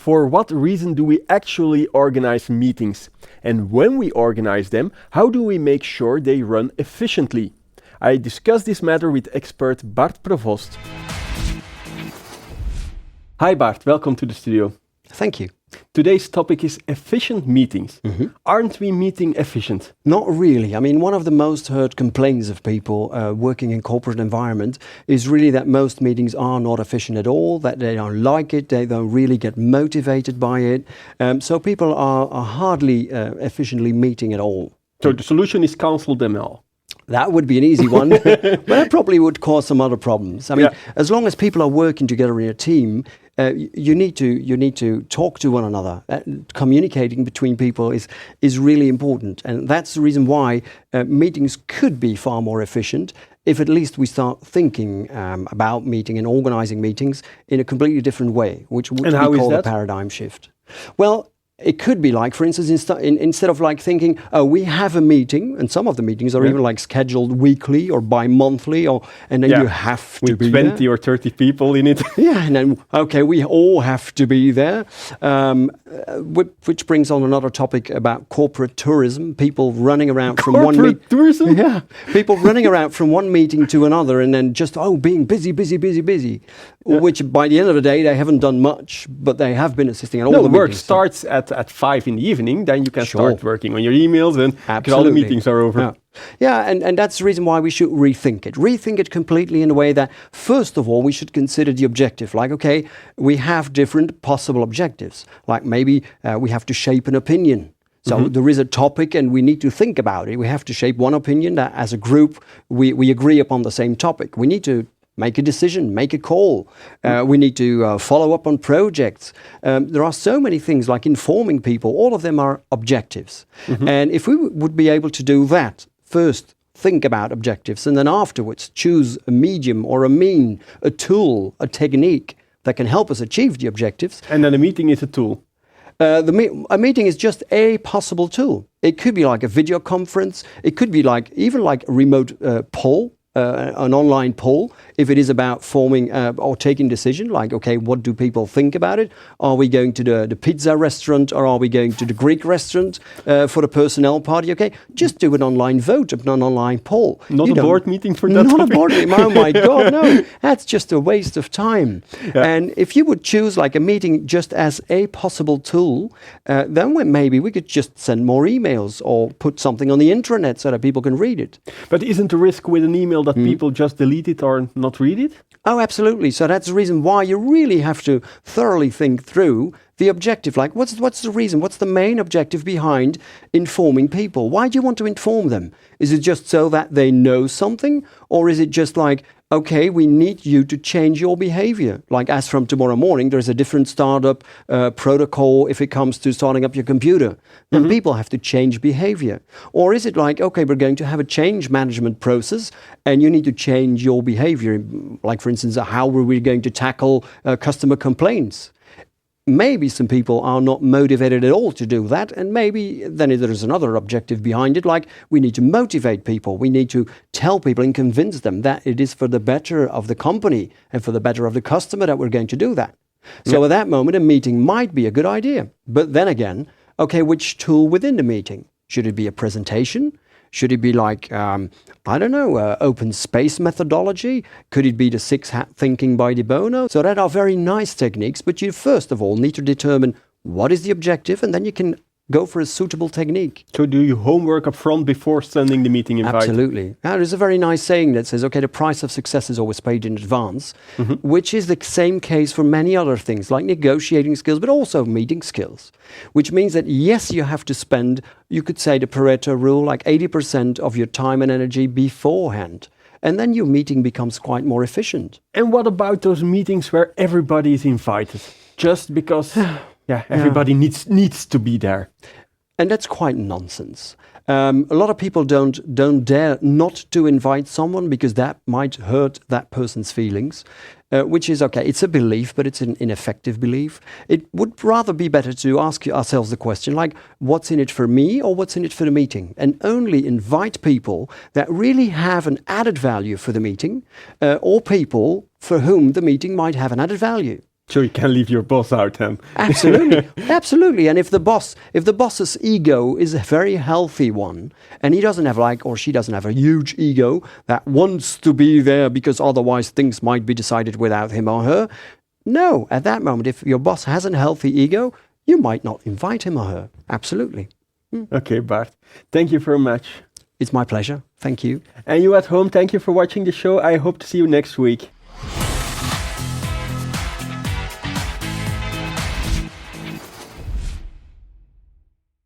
For what reason do we actually organize meetings? And when we organize them, how do we make sure they run efficiently? I discuss this matter with expert Bart Provost. Hi Bart, welcome to the studio. Thank you. Today's topic is efficient meetings. Aren't we meeting efficient? Not really. I mean, one of the most heard complaints of people working in corporate environment is really that most meetings are not efficient at all, that they don't like it, they don't really get motivated by it. So people are hardly efficiently meeting at all. So the solution is cancel them all. That would be an easy one, but that probably would cause some other problems. I mean, as long as people are working together in a team, you need to talk to one another. Communicating between people is really important, and that's the reason why meetings could be far more efficient if at least we start thinking about meeting and organizing meetings in a completely different way, which would be called a paradigm shift. Well, it could be like, for instance, instead of like thinking, oh, we have a meeting, and some of the meetings are even like scheduled weekly or bi-monthly, and then you have to be there. With 20 or 30 people in it. Yeah, and then, okay, we all have to be there, which brings on another topic about corporate tourism, people running around from one meeting. Tourism? Yeah, people running around from one meeting to another and then just, being busy, which by the end of the day, they haven't done much, but they have been assisting at all the meetings. Work starts at 5 in the evening, then you can start working on your emails and all the meetings are over. Yeah, and that's the reason why we should rethink it. Rethink it completely in a way that, first of all, we should consider the objective. Like, okay, we have different possible objectives. Like maybe we have to shape an opinion. So there is a topic and we need to think about it. We have to shape one opinion that as a group, we agree upon the same topic. We need to make a decision, make a call. We need to follow up on projects. There are so many things like informing people. All of them are objectives. And if we would be able to do that, first think about objectives and then afterwards choose a medium or a mean, a tool, a technique that can help us achieve the objectives. And then a meeting is a tool. A meeting is just a possible tool. It could be like a video conference. It could be like even like a remote poll. An online poll, if it is about forming or taking decision, like, okay, what do people think about it? Are we going to the pizza restaurant or are we going to the Greek restaurant for the personnel party? Okay, just do an online vote, an online poll. Not a board meeting for that Not topic. a board meeting, oh my God, no. That's just a waste of time. Yeah. And if you would choose like a meeting just as a possible tool, then maybe we could just send more emails or put something on the intranet so that people can read it. But isn't the risk with an email that people just delete it or not read it? Oh, absolutely. So that's the reason why you really have to thoroughly think through the objective. Like, what's the reason? What's the main objective behind informing people? Why do you want to inform them? Is it just so that they know something? Or is it just like, okay, we need you to change your behavior. Like as from tomorrow morning, there's a different startup protocol if it comes to starting up your computer. Then people have to change behavior. Or is it like, okay, we're going to have a change management process and you need to change your behavior. Like for instance, how are we going to tackle customer complaints? Maybe some people are not motivated at all to do that, and maybe then there's another objective behind it, like we need to motivate people. We need to tell people and convince them that it is for the better of the company and for the better of the customer that we're going to do that. So at that moment, a meeting might be a good idea. But then again, okay, which tool within the meeting? Should it be a presentation? Should it be like, open space methodology? Could it be the six-hat thinking by De Bono? So that are very nice techniques, but you first of all need to determine what is the objective, and then you can go for a suitable technique. So do you homework up front before sending the meeting invite? Absolutely. Now, there's a very nice saying that says, okay, the price of success is always paid in advance, which is the same case for many other things like negotiating skills, but also meeting skills, which means that, yes, you have to spend, you could say the Pareto rule, like 80% of your time and energy beforehand. And then your meeting becomes quite more efficient. And what about those meetings where everybody is invited? Just because... everybody needs to be there. And that's quite nonsense. A lot of people don't dare not to invite someone because that might hurt that person's feelings, which is okay. It's a belief, but it's an ineffective belief. It would rather be better to ask ourselves the question like, what's in it for me or what's in it for the meeting? And only invite people that really have an added value for the meeting or people for whom the meeting might have an added value. So you can leave your boss out then. Absolutely, absolutely. And if the boss's ego is a very healthy one, and he doesn't have or she doesn't have a huge ego that wants to be there because otherwise things might be decided without him or her. No, at that moment, if your boss has a healthy ego, you might not invite him or her. Absolutely. Okay, Bart. Thank you very much. It's my pleasure. Thank you. And you at home, thank you for watching the show. I hope to see you next week.